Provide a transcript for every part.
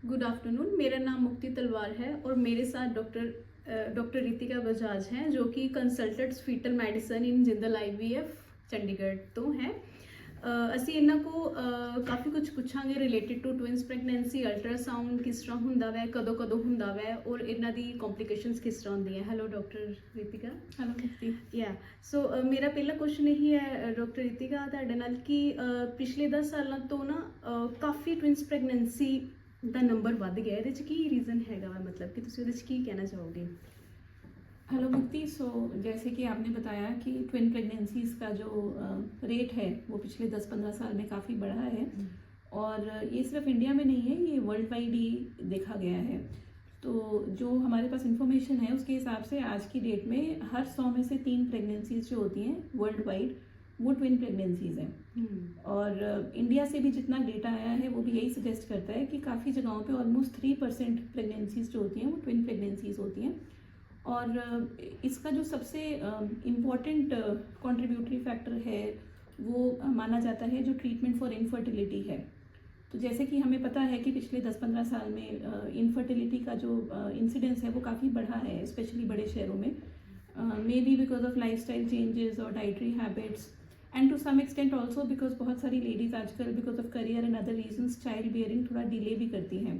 Good afternoon. मेरा नाम मुक्ति तलवार है और मेरे साथ डॉक्टर रितिका बजाज हैं जो कि consultants fetal medicine in Jindal IVF Chandigarh तो हैं। ਅਸੀਂ ਇਹਨਾਂ ਕੋ ਕਾਫੀ ਕੁਝ ਪੁੱਛਾਂਗੇ related to twins pregnancy, ultrasound ਕਿਸ ਤਰ੍ਹਾਂ ਹੁੰਦਾ ਵੈ, ਕਦੋਂ ਕਦੋਂ ਹੁੰਦਾ ਵੈ ਔਰ ਇਹਨਾਂ ਦੀ ਕੰਪਲਿਕੇਸ਼ਨਸ ਕਿਸ ਤਰ੍ਹਾਂ ਹੁੰਦੀਆਂ। Hello doctor Ritika. ਹੈਲੋ ਮੁਕਤੀ। ਸੋ ਮੇਰਾ ਪਹਿਲਾ ਕੁਐਸਚਨ ਇਹੀ ਹੈ ਡਾਕਟਰ ਰਿਤਿਕਾ ਤੁਹਾਡੇ ਨਾਲ ਕਿ ਪਿਛਲੇ 10 ਸਾਲਾਂ ਤੋਂ ਨਾ ਕਾਫੀ ਟਵਿੰਸ ਪ੍ਰੈਗਨੈਂਸੀ ਦਾ ਨੰਬਰ ਵੱਧ ਗਿਆ। ਇਹਦੇ 'ਚ ਕੀ ਰੀਜ਼ਨ ਹੈਗਾ ਵਾ, मतलब कि ਤੁਸੀਂ ਉਹਦੇ 'ਚ ਕੀ ਕਹਿਣਾ ਚਾਹੋਗੇ। हेलो मुक्ति। सो जैसे कि आपने बताया कि ट्विन प्रेगनेंसीज़ का जो रेट है वो पिछले 10-15 साल में काफ़ी बढ़ा है और ये सिर्फ इंडिया में नहीं है, ये वर्ल्ड वाइड ही देखा गया है। तो जो हमारे पास इंफॉर्मेशन है उसके हिसाब से आज की डेट में हर 100 में से 3 प्रेगनेंसीज जो होती हैं वर्ल्ड वाइड वो ट्विन प्रेगनेंसीज हैं। और इंडिया से भी जितना डेटा आया है वो भी यही सजेस्ट करता है कि काफ़ी जगहों पे ऑलमोस्ट 3% प्रेगनेंसीज जो होती हैं वो ट्विन प्रेगनेंसीज होती हैं। और इसका जो सबसे इम्पॉर्टेंट कंट्रीब्यूटरी फैक्टर है वो माना जाता है जो ट्रीटमेंट फॉर इनफर्टिलिटी है। तो जैसे कि हमें पता है कि पिछले 10-15 साल में इनफर्टिलिटी का जो इंसिडेंस है वो काफ़ी बढ़ा है, स्पेशली बड़े शहरों में, may be because of lifestyle changes और dietary habits and to some extent also because बहुत सारी लेडीज़ आजकल because of career and other reasons child bearing थोड़ा डिले भी करती हैं।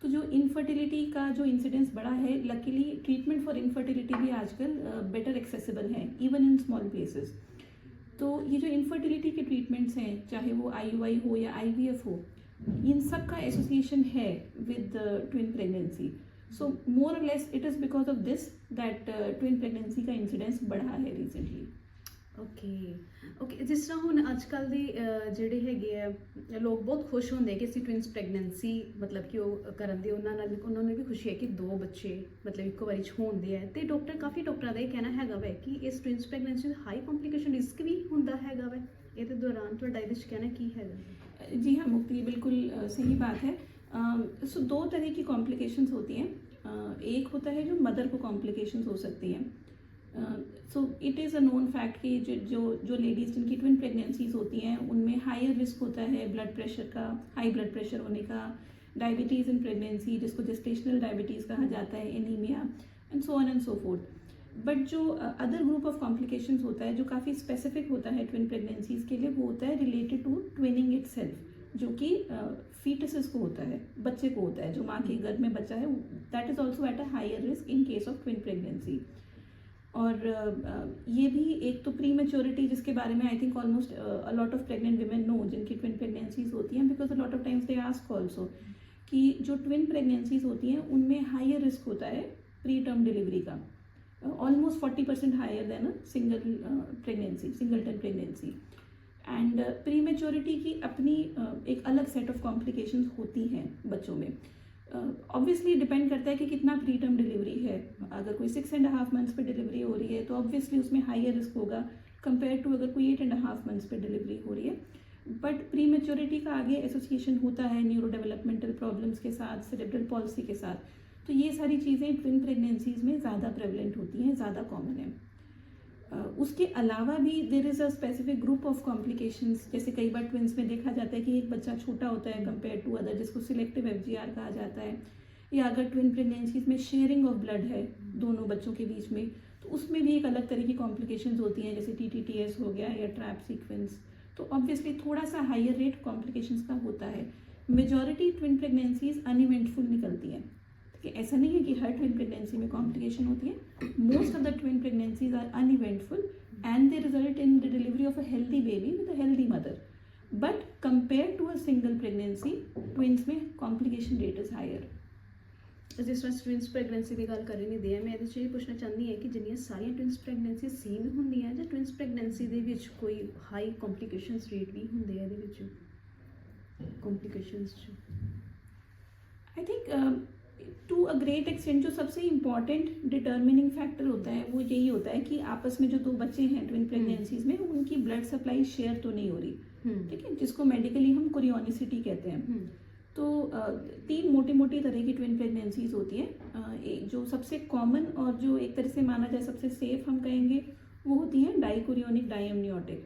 तो जो इनफर्टिलिटी का जो इंसिडेंस बढ़ा है, लकीली ट्रीटमेंट फॉर इनफर्टिलिटी भी आजकल बेटर एक्सेसिबल है इवन इन स्मॉल प्लेसेस। तो ये जो इनफर्टिलिटी के ट्रीटमेंट्स हैं, चाहे वो IUI हो या IVF हो, इन सब का एसोसिएशन है विद ट्विन प्रेगनेंसी। सो मोर और less it is because of this that twin pregnancy का इंसिडेंस बढ़ा है रिसेंटली। ਓਕੇ ਜਿਸ ਤਰ੍ਹਾਂ ਹੁਣ ਅੱਜ ਕੱਲ੍ਹ ਦੇ ਜਿਹੜੇ ਹੈਗੇ ਆ ਲੋਕ ਬਹੁਤ ਖੁਸ਼ ਹੁੰਦੇ ਕਿ ਅਸੀਂ ਟਵਿੰਸ ਪ੍ਰੈਗਨੈਂਸੀ ਮਤਲਬ ਕਿ ਉਹ ਕਰਨ ਦੇ ਉਹਨਾਂ ਨੂੰ ਵੀ ਖੁਸ਼ੀ ਹੈ ਕਿ 2 ਬੱਚੇ ਮਤਲਬ ਇੱਕੋ ਵਾਰੀ 'ਚ ਹੁੰਦੇ ਆ। ਅਤੇ ਕਾਫੀ ਡਾਕਟਰਾਂ ਦਾ ਇਹ ਕਹਿਣਾ ਹੈਗਾ ਵੈ ਕਿ ਇਸ ਟਵਿੰਸ ਪ੍ਰੈਗਨੈਂਸੀ ਦਾ ਹਾਈ ਕੰਪਲੀਕੇਸ਼ਨ ਰਿਸਕ ਵੀ ਹੁੰਦਾ ਹੈਗਾ ਵੈ। ਇਹਦੇ ਦੌਰਾਨ ਤੁਹਾਡਾ ਇਹਦੇ 'ਚ ਕਹਿਣਾ ਕੀ ਹੈਗਾ। जी हाँ मुक्ति, बिल्कुल सही बात है। सो 2 तरह की कॉम्प्लिकेशंस होती हैं। एक होता है जो मदर को कॉम्प्लिकेशंस हो सकती हैं। So it is a known fact कि जो लेडीज़ जिनकी ट्विन प्रेगनेंसीज होती हैं उनमें हायर रिस्क होता है ब्लड प्रेशर का, हाई ब्लड प्रेशर होने का, डायबिटीज़ इन प्रेगनेंसी जिसको जेस्टेशनल डायबिटीज़ कहा जाता है, anaemia and so on and so fourth. But जो अदर ग्रुप ऑफ कॉम्प्लिकेशंस होता है जो काफ़ी स्पेसिफिक होता है ट्विन प्रेगनेंसीज के लिए, वो होता है रिलेटेड टू ट्विनिंग इटसेल्फ, जो कि फीटसेस को होता है, बच्चे को होता है, जो माँ के गर्भ में बच्चा है, that is also at a higher risk in case of twin pregnancy. और ये भी एक तो प्री मेच्योरिटी जिसके बारे में I think almost a lot of pregnant women know जिनकी ट्विन प्रेगनेंसीज होती हैं, because a lot of times they ask also कि जो ट्विन प्रेगनेंसीज होती हैं उनमें हायर रिस्क होता है प्री टर्म डिलीवरी का, almost 40% higher than a singleton pregnancy. And prematurity की अपनी एक अलग सेट ऑफ कॉम्प्लिकेशंस होती हैं बच्चों में। ऑब्वियसली डिपेंड करता है कि कितना प्री टर्म डिलीवरी है। अगर कोई 6.5 मंथ्स पे डिलीवरी हो रही है तो ऑब्वियसली उसमें हायर रिस्क होगा कंपेयर टू अगर कोई 8.5 मंथ्स पे डिलीवरी हो रही है। बट प्री मेच्योरिटी का आगे एसोसिएशन होता है न्यूरो डेवलपमेंटल प्रॉब्लम्स के साथ, सेरेब्रल पॉलिसी के साथ। तो ये सारी चीज़ें ट्विन प्रेगनेंसीज में ज़्यादा प्रेवलेंट होती हैं, ज़्यादा कॉमन है। उसके अलावा भी देर is a specific group of complications. जैसे कई बार ट्विंस में देखा जाता है कि एक बच्चा छोटा होता है कंपेयर टू अदर, जिसको सिलेक्टिव FGR कहा जाता है। या अगर ट्विन प्रेगनेंसीज में शेयरिंग ऑफ ब्लड है दोनों बच्चों के बीच में, तो उसमें भी एक अलग तरह की कॉम्प्लिकेशंस होती हैं, जैसे TTTS हो गया या ट्रैप सीक्वेंस। तो ऑब्वियसली थोड़ा सा हायर रेट कॉम्प्लिकेशंस का होता है। मेजॉरिटी ट्विन प्रेगनेंसीज अनइवेंटफुल निकलती हैं, कि ऐसा नहीं है कि हर ट्विन प्रेगनेंसी में कॉम्प्लिकेशन होती है। Most of the twin pregnancies are uneventful and they result in the delivery of a healthy baby with a healthy mother. But compare to a single pregnancy twins में complication rate is higher. जिस तरह twins pregnancy की गल कर रही नहीं मैं ये भी पूछना चाहती है कि जिन्नियां सारियां ट्विंस प्रैगनेंसी सेम होंदियां जां ट्विंस प्रैगनेंसी दे विच कोई हाई कॉम्प्लिकेशंस रेट भी होंदे आ इहदे विच complications I think to a great extent जो सबसे इम्पॉर्टेंट डिटर्मिनिंग फैक्टर होता है वो यही होता है कि आपस में जो 2 बच्चे हैं ट्विन प्रेगनेंसीज में उनकी ब्लड सप्लाई शेयर तो नहीं हो रही, ठीक है, जिसको मेडिकली हम कोरियोनिसिटी कहते हैं। तो 3 मोटी तरह की ट्विन प्रेगनेंसीज होती हैं। जो सबसे कॉमन और जो एक तरह से माना जाए सबसे सेफ हम कहेंगे वो होती हैं डाइकोरियोनिक डायमनियोटिक।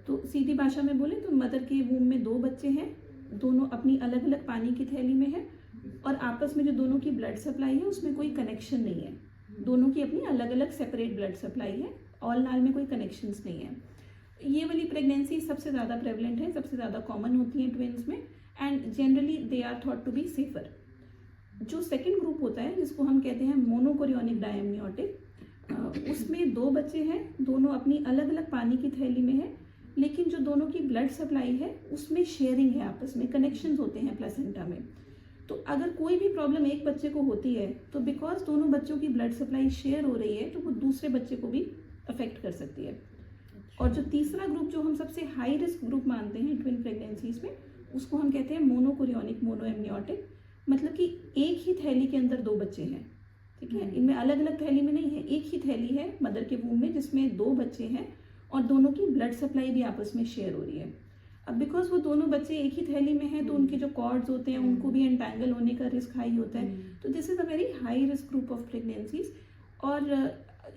तो सीधी भाषा में बोले तो मदर के वूम में 2 बच्चे हैं, दोनों अपनी अलग अलग पानी की थैली में है, और आपस में जो दोनों की ब्लड सप्लाई है उसमें कोई कनेक्शन नहीं है, दोनों की अपनी अलग अलग सेपरेट ब्लड सप्लाई है, ऑल नाल में कोई कनेक्शंस नहीं है। ये वाली प्रेगनेंसी सबसे ज़्यादा प्रेवलेंट है, सबसे ज़्यादा कॉमन होती हैं ट्विन्स में, and generally they are thought to be safer. जो सेकंड ग्रुप होता है जिसको हम कहते हैं मोनोकोरियोनिक डायम्नियोटिक, उसमें 2 बच्चे हैं, दोनों अपनी अलग अलग पानी की थैली में है, लेकिन जो दोनों की ब्लड सप्लाई है उसमें शेयरिंग है, आपस में कनेक्शंस होते हैं प्लेसेंटा में। तो अगर कोई भी प्रॉब्लम एक बच्चे को होती है तो बिकॉज दोनों बच्चों की ब्लड सप्लाई शेयर हो रही है तो वो दूसरे बच्चे को भी अफेक्ट कर सकती है। और जो तीसरा ग्रुप जो हम सबसे हाई रिस्क ग्रुप मानते हैं ट्विन प्रेगनेंसीज में, उसको हम कहते हैं मोनोकोरियोनिक मोनोएमनियोटिक, मतलब कि एक ही थैली के अंदर 2 बच्चे हैं, ठीक है, इनमें अलग अलग थैली में नहीं है, एक ही थैली है मदर के वूम में जिसमें 2 बच्चे हैं और दोनों की ब्लड सप्लाई भी आपस में शेयर हो रही है। अब बिकॉज वो दोनों बच्चे एक ही थैली में हैं तो उनके जो कॉर्ड्स होते हैं उनको भी एंटैंगल होने का रिस्क हाई होता है, तो this is a very high risk group of pregnancies. और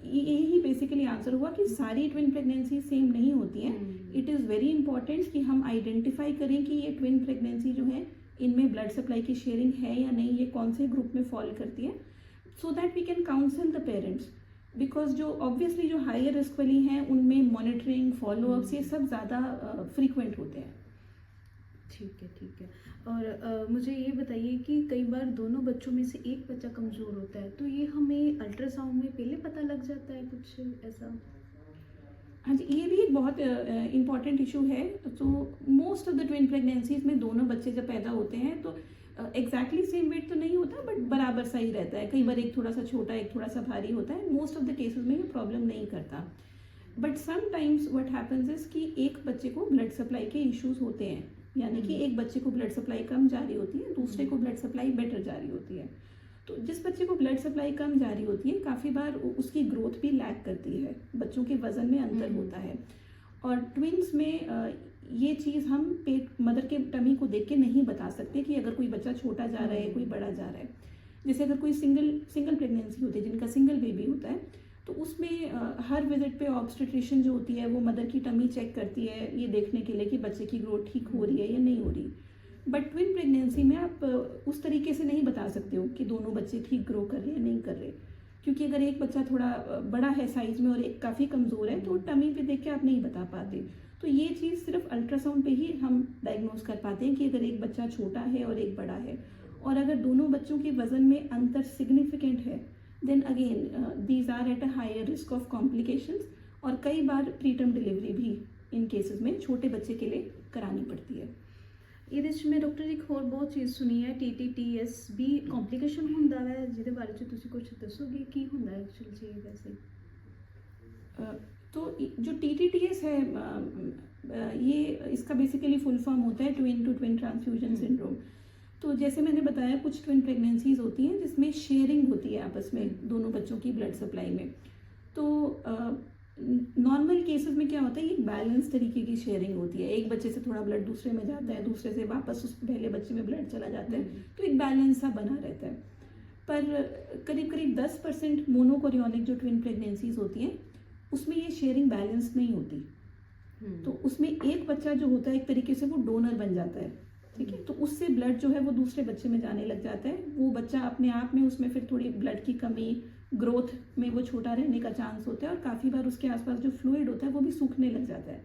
यही बेसिकली आंसर हुआ कि सारी ट्विन प्रेगनेंसी सेम नहीं होती हैं। इट इज़ वेरी इंपॉर्टेंट कि हम आइडेंटिफाई करें कि ये ट्विन प्रेगनेंसी जो है इनमें ब्लड सप्लाई की शेयरिंग है या नहीं, ये कौन से ग्रुप में फॉल करती है, so that we can counsel the parents. Because जो ऑब्वियसली जो हायर रिस्क वाली हैं उनमें मॉनिटरिंग फॉलोअप्स ये सब ज़्यादा फ्रीक्वेंट होते हैं। ठीक है। और मुझे ये बताइए कि कई बार दोनों बच्चों में से एक बच्चा कमज़ोर होता है, तो ये हमें अल्ट्रासाउंड में पहले पता लग जाता है कुछ ऐसा? हाँ जी, ये भी एक बहुत इम्पॉर्टेंट इशू है। तो most of the twin pregnancies में दोनों बच्चे जब पैदा होते हैं तो एग्जैक्टली सेम वेट तो नहीं होता, बट बराबर सा ही रहता है। कई बार एक थोड़ा सा छोटा एक थोड़ा सा भारी होता है। मोस्ट ऑफ द केसेस में ये प्रॉब्लम नहीं करता, but sometimes what happens is कि एक बच्चे को ब्लड सप्लाई के इश्यूज होते हैं, यानी कि एक बच्चे को ब्लड सप्लाई कम जा रही होती है, दूसरे को ब्लड सप्लाई बेटर जा रही होती है। तो जिस बच्चे को ब्लड सप्लाई कम जा रही होती है काफ़ी बार उसकी ग्रोथ भी लैग करती है, बच्चों के वजन में अंतर होता है। और ट्विन्स में ये चीज़ हम पेट मदर के टमी को देख के नहीं बता सकते कि अगर कोई बच्चा छोटा जा रहा है कोई बड़ा जा रहा है। जैसे अगर कोई सिंगल प्रेगनेंसी होती है जिनका सिंगल बेबी होता है तो उसमें हर विजिट पे ऑब्स्टेट्रिशियन जो होती है वो मदर की टमी चेक करती है ये देखने के लिए कि बच्चे की ग्रोथ ठीक हो रही है या नहीं हो रही। बट ट्विन प्रेगनेंसी में आप उस तरीके से नहीं बता सकते हो कि दोनों बच्चे ठीक ग्रो कर रहे हैं नहीं कर रहे, क्योंकि अगर एक बच्चा थोड़ा बड़ा है साइज में और एक काफ़ी कमज़ोर है तो टमी पे देख के आप नहीं बता पाते। तो ये चीज़ सिर्फ अल्ट्रासाउंड पे ही हम डायग्नोज कर पाते हैं कि अगर एक बच्चा छोटा है और एक बड़ा है, और अगर दोनों बच्चों के वजन में अंतर सिग्निफिकेंट है then again these are at a higher risk of complications, और कई बार प्रीटर्म डिलीवरी भी इन केसेस में छोटे बच्चे के लिए करानी पड़ती है। ਇਹਦੇ 'ਚ ਮੈਂ ਡਾਕਟਰ ਇੱਕ ਹੋਰ ਬਹੁਤ ਚੀਜ਼ ਸੁਣੀ ਹੈ, TTTS ਵੀ ਕੌਮਪਲੀਕੇਸ਼ਨ ਹੁੰਦਾ ਹੈ, ਜਿਹਦੇ ਬਾਰੇ 'ਚ ਤੁਸੀਂ ਕੁਝ ਦੱਸੋਗੇ ਕੀ ਹੁੰਦਾ ਹੈ ਐਕਚੁਅਲੀ ਜੀ ਵੈਸੇ? तो जो TTTS है ये इसका बेसिकली फुल फॉर्म होता है twin to twin transfusion syndrome. तो जैसे मैंने बताया कुछ ट्विन प्रेगनेंसीज होती हैं जिसमें शेयरिंग होती है आपस में दोनों बच्चों की ब्लड सप्लाई में। तो नॉर्मल केसेस में क्या होता है, ये बैलेंस तरीके की शेयरिंग होती है, एक बच्चे से थोड़ा ब्लड दूसरे में जाता है, दूसरे से वापस उस पहले बच्चे में ब्लड चला जाता है, तो एक बैलेंस सा बना रहता है। पर करीब करीब 10% मोनोकोरियोनिक जो ट्विन प्रेगनेंसीज होती हैं उसमें ये शेयरिंग बैलेंस नहीं होती। तो उसमें एक बच्चा जो होता है एक तरीके से वो डोनर बन जाता है, ठीक है, तो उससे ब्लड जो है वो दूसरे बच्चे में जाने लग जाता है। वो बच्चा अपने आप में उसमें फिर थोड़ी ब्लड की कमी, ग्रोथ में वो छोटा रहने का चांस होता है, और काफ़ी बार उसके आसपास जो फ्लूइड होता है वो भी सूखने लग जाता है।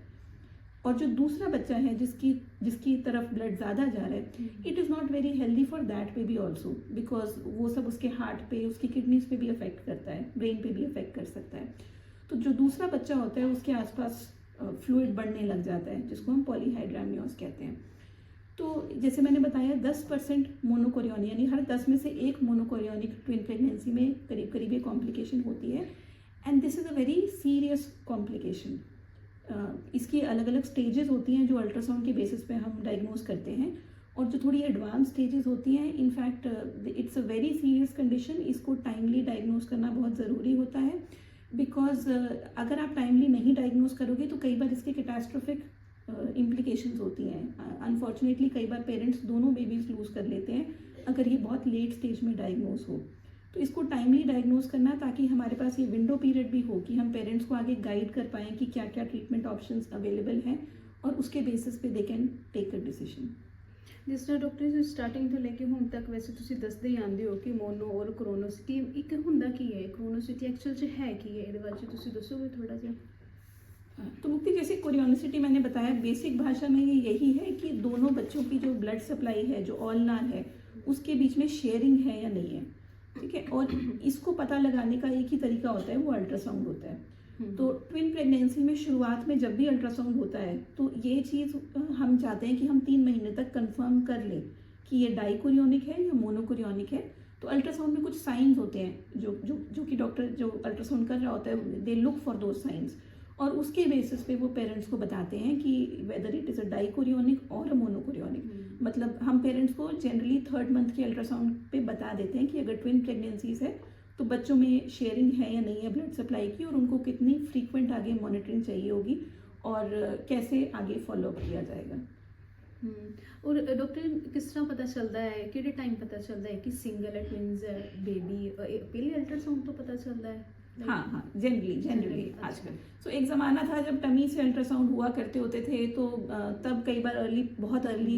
और जो दूसरा बच्चा है जिसकी तरफ ब्लड ज़्यादा जा रहा है, it is not very healthy for that baby also, because वो सब उसके हार्ट पे, उसकी किडनीज पे भी अफेक्ट करता है, ब्रेन पे भी अफेक्ट कर सकता है। तो जो दूसरा बच्चा होता है उसके आसपास फ्लूइड बढ़ने लग जाता है, जिसको हम पॉलीहाइड्रामियोस कहते हैं। तो जैसे मैंने बताया 10% मोनोकोरियोनिक, यानी हर 10 में से एक मोनोकोरियोनिक ट्विन प्रेगनेंसी में करीब करीब ये कॉम्प्लिकेशन होती है, and this is a very serious complication. इसकी अलग अलग स्टेजेस होती हैं जो अल्ट्रासाउंड के बेसिस पे हम डायग्नोज करते हैं, और जो थोड़ी एडवांस स्टेजेस होती हैं, in fact it's a very serious condition. इसको टाइमली डायग्नोज करना बहुत ज़रूरी होता है, बिकॉज अगर आप टाइमली नहीं डायग्नोज करोगे तो कई बार इसके कैटास्ट्रोफिक इम्प्लीकेशंस होती हैं। अनफॉर्चुनेटली कई बार पेरेंट्स दोनों बेबीज़ लूज़ कर लेते हैं अगर ये बहुत लेट स्टेज में डायग्नोज हो। तो इसको टाइमली डायग्नोज करना, ताकि हमारे पास ये विंडो पीरियड भी हो कि हम पेरेंट्स को आगे गाइड कर पाएँ कि क्या क्या ट्रीटमेंट ऑप्शंस अवेलेबल हैं, और उसके बेसिस पे they can take a decision. ਜਿਸ ਤਰ੍ਹਾਂ ਡਾਕਟਰ ਜੀ ਸਟਾਰਟਿੰਗ ਤੋਂ ਲੈ ਕੇ ਹੁਣ ਤੱਕ ਵੈਸੇ ਤੁਸੀਂ ਦੱਸਦੇ ਹੀ ਆਉਂਦੇ ਹੋ ਕਿ ਮੋਨੋ ਔਰ ਕ੍ਰੋਨੋਸਿਟੀ ਇੱਕ ਹੁੰਦਾ ਕੀ ਹੈ, ਕ੍ਰੋਨੋਸਿਟੀ ਐਕਚੁਅਲ 'ਚ ਹੈ ਕੀ ਹੈ, ਇਹਦੇ ਬਾਰੇ 'ਚ ਤੁਸੀਂ ਦੱਸੋਗੇ ਥੋੜਾ ਜਿਹਾ? तो मुक्ति, जैसे कोरियोनिसिटी मैंने बताया, बेसिक भाषा में ये यही है कि दोनों बच्चों की जो ब्लड सप्लाई है, जो ऑलनार है, उसके बीच में शेयरिंग है या नहीं है, ठीक है। और इसको पता लगाने का एक ही तरीका होता है, वो अल्ट्रासाउंड होता है। तो ट्विन प्रेगनेंसी में शुरुआत में जब भी अल्ट्रासाउंड होता है तो ये चीज़ हम चाहते हैं कि हम 3 महीने तक कंफर्म कर लें कि ये डाइकोरियोनिक है या मोनोकोरियोनिक है। तो अल्ट्रासाउंड में कुछ साइंस होते हैं जो जो जो कि डॉक्टर जो अल्ट्रासाउंड कर रहा होता है, they look for those science, और उसके बेसिस पे वो पेरेंट्स को बताते हैं कि whether it is a dichorionic और अ मोनोकोरियोनिक। मतलब हम पेरेंट्स को जनरली 3rd मंथ के अल्ट्रासाउंड पे बता देते हैं कि अगर ट्विन प्रेगनेंसीज है तो बच्चों में शेयरिंग है या नहीं है ब्लड सप्लाई की, और उनको कितनी फ्रीक्वेंट आगे मॉनिटरिंग चाहिए होगी और कैसे आगे फॉलोअप किया जाएगा। और डॉक्टर किस तरह पता चलता है, किहड़े टाइम पता चलता है कि सिंगल है, ट्विंस है, बेबी? पहले अल्ट्रासाउंड तो पता चलता है? हाँ, जनरली अच्छा। आजकल। सो एक ज़माना था जब टमी से अल्ट्रासाउंड हुआ करते होते थे, तो तब कई बार बहुत अर्ली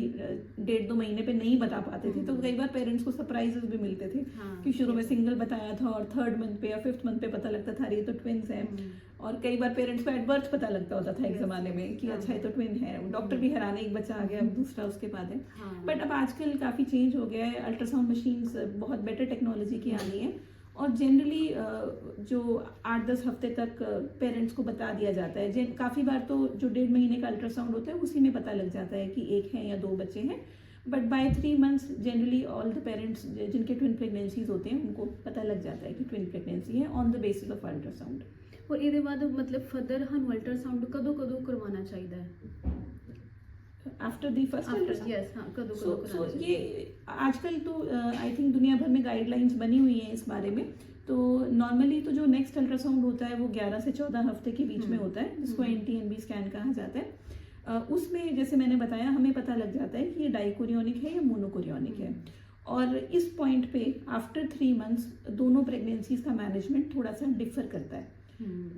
1.5-2 महीने पे नहीं बता पाते थे, तो कई बार पेरेंट्स को सरप्राइजेस भी मिलते थे कि शुरू में सिंगल बताया था और 3rd मंथ पे या 5th मंथ पे पता लगता था ये तो ट्विन्स हैं। और कई बार पेरेंट्स को एट बर्थ पता लगता होता था एक ज़माने में कि अच्छा ये तो ट्विन है, डॉक्टर भी हैरान है, एक बच्चा आ गया, अब दूसरा उसके बाद है। बट अब आजकल काफ़ी चेंज हो गया है, अल्ट्रासाउंड मशीन्स बहुत बेटर टेक्नोलॉजी की आ गई है, और जनरली जो 8-10 हफ्ते तक पेरेंट्स को बता दिया जाता है। काफ़ी बार तो जो 1.5 महीने का अल्ट्रासाउंड होता है उसी में पता लग जाता है कि एक है या 2 बच्चे हैं। But by 3 months generally all the parents जिनके ट्विन प्रेगनेंसीज होते हैं उनको पता लग जाता है कि ट्विन प्रेगनेंसी है on the basis of ultrasound. और ਇਹਦੇ ਬਾਅਦ मतलब फर्दर ਸਾਨੂੰ अल्ट्रासाउंड ਕਦੋਂ ਕਰਵਾਉਣਾ ਚਾਹੀਦਾ ਹੈ? After the first ultrasound, yes, हाँ, कਦੋਂ सो कराना चाहिए? ये आजकल तो आई थिंक दुनिया भर में गाइडलाइंस बनी हुई हैं इस बारे में। तो नॉर्मली तो जो नेक्स्ट अल्ट्रासाउंड होता है वो 11 से 14 हफ्ते के बीच में होता है, जिसको NT-NB स्कैन कहा जाता है। उसमें जैसे मैंने बताया हमें पता लग जाता है कि ये डाइकोरियोनिक है या मोनोकोरियोनिक है। और इस पॉइंट पे आफ्टर 3 मंथ्स दोनों प्रेगनेंसीज का मैनेजमेंट थोड़ा सा डिफर करता है।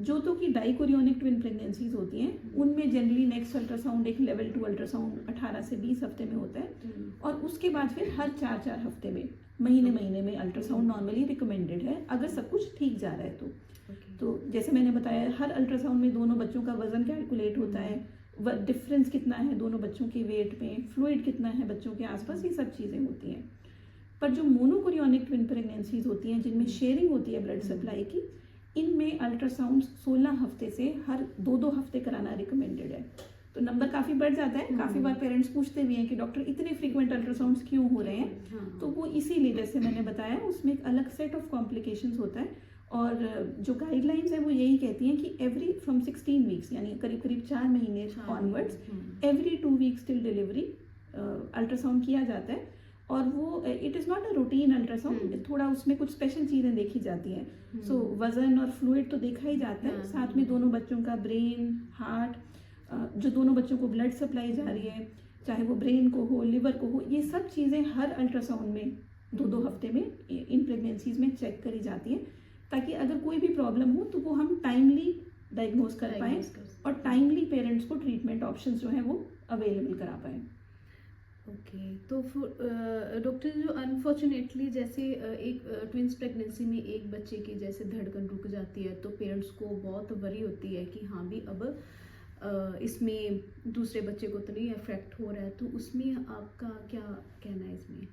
जो तो कि डाइकोरियोनिक ट्विन प्रेगनेंसीज होती हैं उनमें जनरली नेक्स्ट अल्ट्रासाउंड एक लेवल 2 अल्ट्रासाउंड 18 से 20 हफ्ते में होता है, और उसके बाद फिर हर 4-4 हफ्ते में महीने में अल्ट्रासाउंड नॉर्मली रिकमेंडेड है अगर सब कुछ ठीक जा रहा है तो जैसे मैंने बताया हर अल्ट्रासाउंड में दोनों बच्चों का वजन कैलकुलेट होता है, डिफरेंस कितना है दोनों बच्चों के वेट में, फ्लूइड कितना है बच्चों के आसपास, ये सब चीज़ें होती हैं। पर जो मोनोकोरियोनिक ट्विन प्रेगनेंसीज होती हैं जिनमें शेयरिंग होती है ब्लड सप्लाई की, इनमें अल्ट्रासाउंड 16 हफ्ते से हर 2-2 हफ्ते कराना रिकमेंडेड है। तो नंबर काफ़ी बढ़ जाता है। काफ़ी बार पेरेंट्स पूछते भी हैं कि डॉक्टर इतने फ्रीक्वेंट अल्ट्रासाउंड्स क्यों हो रहे हैं, तो वो इसीलिए जैसे मैंने बताया उसमें एक अलग सेट ऑफ कॉम्प्लिकेशंस होता है। और जो गाइडलाइंस है वो यही कहती हैं कि एवरी फ्रॉम 16 वीक्स यानी करीब करीब 4 महीने onwards every 2 weeks till delivery ultrasound किया जाता है। और वो it is not a routine ultrasound, थोड़ा उसमें कुछ स्पेशल चीज़ें देखी जाती हैं। सो वज़न और फ्लूइड तो देखा ही जाता है, साथ में दोनों बच्चों का ब्रेन, हार्ट, जो दोनों बच्चों को ब्लड सप्लाई जा रही है, चाहे वो ब्रेन को हो, लिवर को हो, ये सब चीज़ें हर अल्ट्रासाउंड में 2-2 हफ्ते में इन प्रेगनेंसीज में चेक करी जाती हैं, ताकि अगर कोई भी प्रॉब्लम हो तो वो हम टाइमली डायग्नोज कर पाएँ और टाइमली पेरेंट्स को ट्रीटमेंट ऑप्शंस जो हैं वो अवेलेबल करा पाएँ। ओके, तो डॉक्टर जो अनफॉर्चुनेटली जैसे एक ट्विंस प्रेगनेंसी में एक बच्चे की जैसे धड़कन रुक जाती है तो पेरेंट्स को बहुत वरी होती है कि हाँ भी अब इसमें दूसरे बच्चे को तो नहीं अफेक्ट हो रहा है, तो उसमें आपका क्या कहना है इसमें?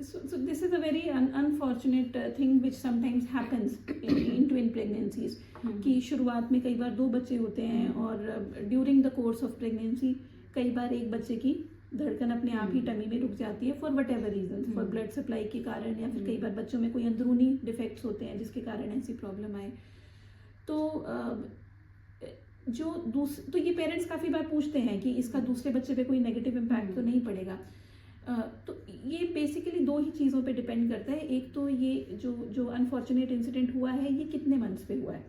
So this is a very unfortunate thing which sometimes happens in twin pregnancies कि शुरुआत में कई बार 2 बच्चे होते हैं और during the course of pregnancy कई बार एक बच्चे की धड़कन अपने आप ही टमी में रुक जाती है for whatever reason, for blood supply के कारण या फिर कई बार बच्चों में कोई अंदरूनी डिफेक्ट्स होते हैं जिसके कारण ऐसी प्रॉब्लम आए। तो तो ये पेरेंट्स काफ़ी बार पूछते हैं कि इसका दूसरे बच्चे पे कोई नेगेटिव इम्पैक्ट तो नहीं पड़ेगा। तो ये बेसिकली 2 ही चीज़ों पे डिपेंड करता है। एक तो ये जो अनफॉर्चुनेट इंसिडेंट हुआ है ये कितने मंथ्स पे हुआ है।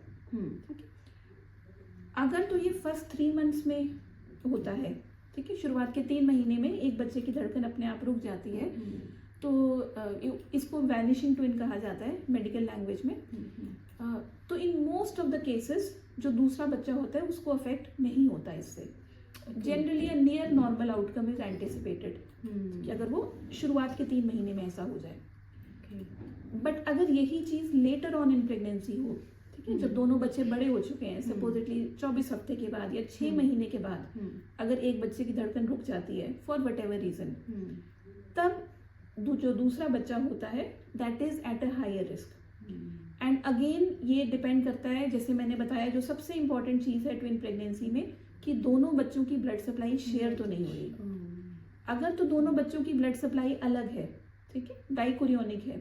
अगर तो ये फर्स्ट 3 मंथ्स में होता है, ठीक है, शुरुआत के 3 महीने में एक बच्चे की धड़कन अपने आप रुक जाती है, तो इसको वैनिशिंग ट्विन कहा जाता है मेडिकल लैंग्वेज में। तो in most of the cases जो दूसरा बच्चा होता है उसको अफेक्ट नहीं होता इससे। Generally a near normal outcome is anticipated कि अगर वो शुरुआत के 3 महीने में ऐसा हो जाए। बट अगर यही चीज़ लेटर ऑन इन प्रेगनेंसी हो, ठीक है, जब दोनों बच्चे बड़े हो चुके हैं, सपोजिटली 24 हफ्ते के बाद या 6 महीने के बाद अगर एक बच्चे की धड़कन रुक जाती है फॉर वट एवर रीजन, तब जो दूसरा बच्चा होता है that is at a higher risk. And again ये डिपेंड करता है, जैसे मैंने बताया, जो सबसे इंपॉर्टेंट चीज़ है ट्विन प्रेगनेंसी में कि दोनों बच्चों की ब्लड सप्लाई शेयर तो नहीं हो रही। अगर तो दोनों बच्चों की ब्लड सप्लाई अलग है, ठीक है, डाइकोरियोनिक है,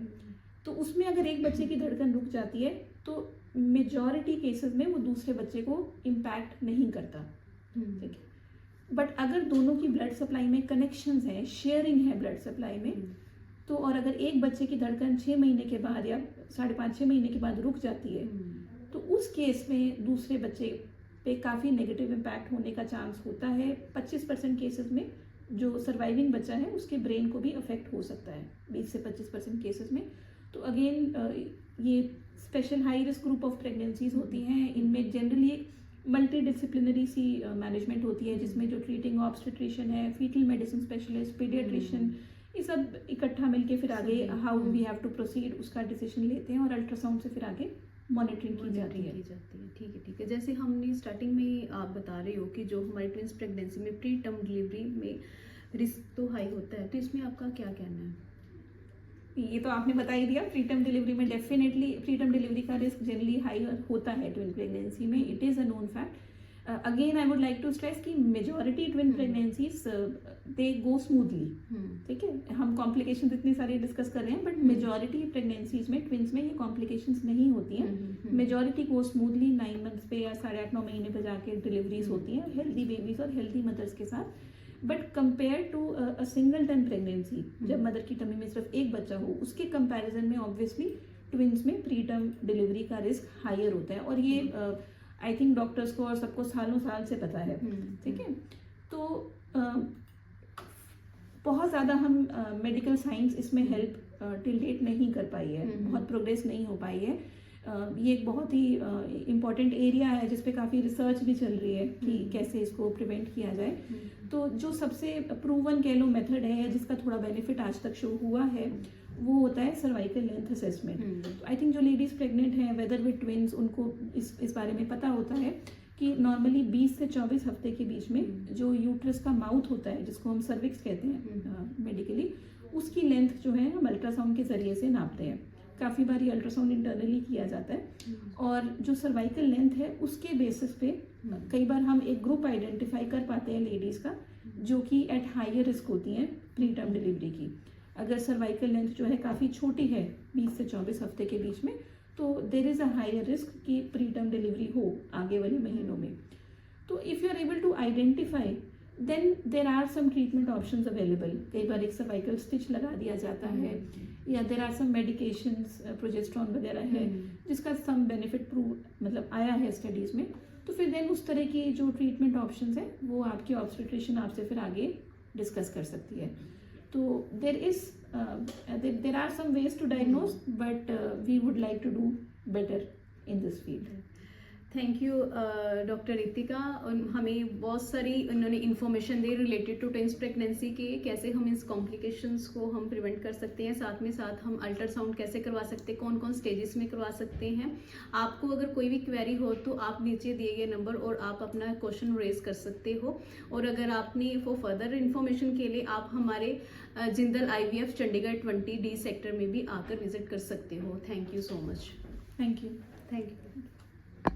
तो उसमें अगर एक बच्चे की धड़कन रुक जाती है तो मेजॉरिटी केसेस में वो दूसरे बच्चे को इम्पैक्ट नहीं करता, ठीक है। बट अगर दोनों की ब्लड सप्लाई में कनेक्शंस हैं, शेयरिंग है ब्लड सप्लाई में, तो और अगर एक बच्चे की धड़कन 6 महीने के बाद या 5.5-6 महीने के बाद रुक जाती है, तो उस केस में दूसरे बच्चे पे काफ़ी नेगेटिव इम्पैक्ट होने का चांस होता है। 25% केसेस में जो सर्वाइविंग बच्चा है उसके ब्रेन को भी अफेक्ट हो सकता है, 20 से 25% केसेस में। तो अगेन ये special high risk group of pregnancies होती हैं। इनमें जनरली मल्टी डिसिप्लिनरी सी मैनेजमेंट होती है, जिसमें जो ट्रीटिंग ऑब्स्टेट्रिशियन है, फीटल मेडिसिन स्पेशलिस्ट, पीडियाट्रिशियन, ये सब इकट्ठा मिलके फिर आगे how we have to proceed उसका डिसीजन लेते हैं और अल्ट्रासाउंड से फिर आगे मॉनिटरिंग की जाती है। ठीक है। जैसे हमने स्टार्टिंग में आप बता रहे हो कि जो हमारी ट्विंस प्रेगनेंसी में प्री टर्म डिलीवरी में रिस्क तो हाई होता है, तो इसमें आपका क्या कहना है? ये तो आपने बता ही दिया। प्रीटर्म डिलीवरी में डेफिनेटली प्रीटर्म डिलीवरी का रिस्क जनरली हाई होता है ट्विन प्रेगनेंसी में, it is a known fact. Again I would like to stress कि majority twin pregnancies they go smoothly, ठीक है। हम कॉम्प्लिकेशंस इतनी सारी डिस्कस कर रहे हैं, बट मेजॉरिटी प्रेगनेंसीज में ट्विंस में ये कॉम्प्लिकेशंस नहीं होती हैं। मेजॉरिटी गो स्मूथली, 9 मंथ्स पे या 8.5-9 महीने पे जाके डिलीवरीज होती हैं हेल्दी बेबीज और हेल्दी मदर्स के साथ। But compare to a single term pregnancy, जब मदर की टमी में सिर्फ एक बच्चा हो, उसके कंपैरिजन में ऑब्वियसली ट्विंस में प्री टर्म डिलीवरी का रिस्क हायर होता है। और ये आई थिंक डॉक्टर्स को और सबको सालों साल से पता है, ठीक है। तो बहुत ज़्यादा हम मेडिकल साइंस इसमें हेल्प टिल डेट नहीं कर पाई है, बहुत प्रोग्रेस नहीं हो पाई है। ये एक बहुत ही इम्पॉर्टेंट एरिया है जिस पे काफ़ी रिसर्च भी चल रही है कि कैसे इसको प्रिवेंट किया जाए। तो जो सबसे प्रूवन कह लो मेथड है जिसका थोड़ा बेनिफिट आज तक शो हुआ है, वो होता है सर्वाइकल लेंथ असेसमेंट। तो आई थिंक जो लेडीज़ प्रेग्नेंट हैं वेदर विद ट्विंस, उनको इस बारे में पता होता है कि नॉर्मली 20 से 24 हफ्ते के बीच में जो यूट्रस का माउथ होता है, जिसको हम सर्विक्स कहते हैं मेडिकली, उसकी लेंथ जो है हम अल्ट्रासाउंड के ज़रिए से नापते हैं। काफ़ी बार ये अल्ट्रासाउंड इंटरनली किया जाता है और जो सर्वाइकल लेंथ है उसके बेसिस पे कई बार हम एक ग्रुप आइडेंटिफाई कर पाते हैं लेडीज़ का जो कि एट हायर रिस्क होती हैं प्री टर्म डिलीवरी की। अगर सर्वाइकल लेंथ जो है काफ़ी छोटी है 20 से 24 हफ्ते के बीच में, तो there is a higher risk कि प्री टर्म डिलीवरी हो आगे वाले महीनों में। तो if you are able to identify then there are some treatment options available. कई बार एक सर्वाइकल स्टिच लगा दिया जाता है या there are some medications, progesterone वगैरह है जिसका सम बेनिफिट प्रूव मतलब आया है स्टडीज़ में। तो फिर देन उस तरह की जो ट्रीटमेंट ऑप्शंस हैं वो आपकी ऑब्स्टेट्रिशियन आपसे फिर आगे डिस्कस कर सकती है। तो there are some ways to diagnose, but we would like to do better in this field. Thank you doctor Ritika. हमें बहुत सारी उन्होंने इन्फॉर्मेशन दी रिलेटेड टू ट्विंस प्रेगनेंसी के, कैसे हम इस कॉम्प्लिकेशंस को हम प्रिवेंट कर सकते हैं, साथ में साथ हम अल्ट्रासाउंड कैसे करवा सकते हैं, कौन कौन स्टेजेस में करवा सकते हैं। आपको अगर कोई भी क्वेरी हो तो आप नीचे दिए गए नंबर और आप अपना क्वेश्चन रेज कर सकते हो। और अगर आपने वो फर्दर इन्फॉर्मेशन के लिए आप हमारे Jindal IVF Chandigarh 20D sector में भी आकर विजिट कर सकते हो। Thank you so much. Thank you.